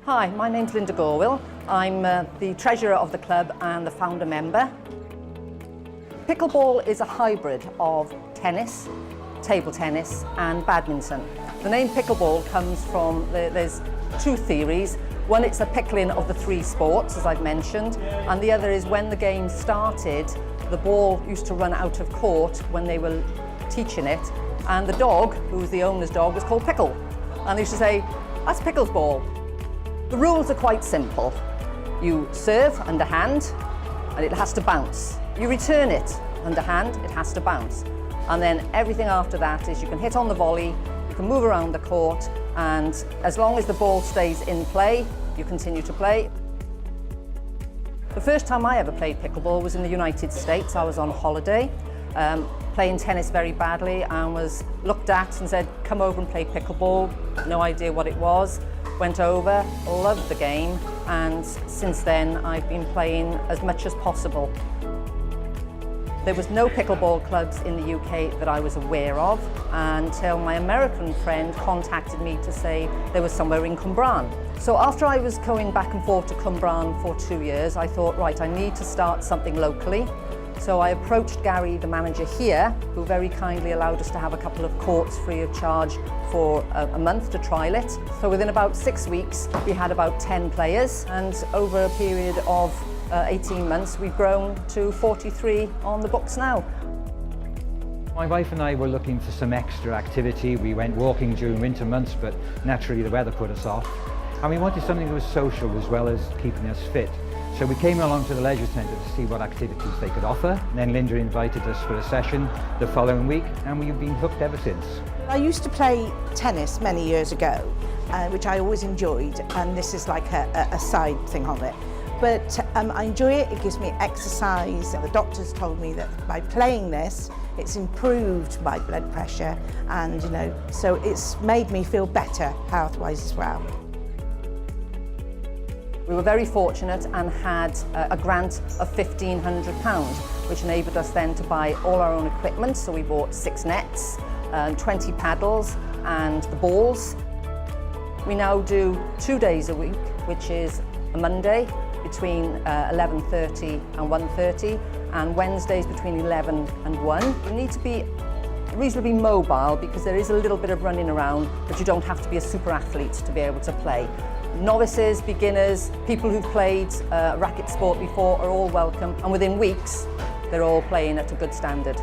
Hi, my name's Linda Gorwill. I'm the treasurer of the club and the founder member. Pickleball is a hybrid of tennis, table tennis and badminton. The name pickleball comes from, there's two theories. One, it's a pickling of the three sports, as I've mentioned, and the other is when the game started, the ball used to run out of court when they were teaching it, and the dog, who was the owner's dog, was called Pickle. And they used to say, that's Pickle's ball. The rules are quite simple. You serve underhand, and it has to bounce. You return it underhand, it has to bounce. And then everything after that is you can hit on the volley, you can move around the court, and as long as the ball stays in play, you continue to play. The first time I ever played pickleball was in the United States. I was on holiday, playing tennis very badly, and was looked at and said, come over and play pickleball. No idea what it was. Went over, loved the game, and since then I've been playing as much as possible. There was no pickleball clubs in the UK that I was aware of until my American friend contacted me to say there was somewhere in Cwmbran. So after I was going back and forth to Cwmbran for 2 years, I thought, right, I need to start something locally. So I approached Gary, the manager here, who very kindly allowed us to have a couple of courts free of charge for a month to trial it. So within about 6 weeks, we had about 10 players, and over a period of 18 months, we've grown to 43 on the books now. My wife and I were looking for some extra activity. We went walking during winter months, but naturally the weather put us off. And we wanted something that was social as well as keeping us fit. So we came along to the leisure centre to see what activities they could offer. And then Linda invited us for a session the following week, and we've been hooked ever since. I used to play tennis many years ago, which I always enjoyed, and this is like a side thing of it. But I enjoy it, it gives me exercise. The doctors told me that by playing this, it's improved my blood pressure, and so it's made me feel better health-wise as well. We were very fortunate and had a grant of £1,500, which enabled us then to buy all our own equipment. So we bought 6 nets, 20 paddles and the balls. We now do 2 days a week, which is a Monday between 11:30 and 1:30, and Wednesdays between 11 and 1. You need to be reasonably mobile because there is a little bit of running around, but you don't have to be a super athlete to be able to play. Novices, beginners, people who've played racket sport before are all welcome, and within weeks they're all playing at a good standard.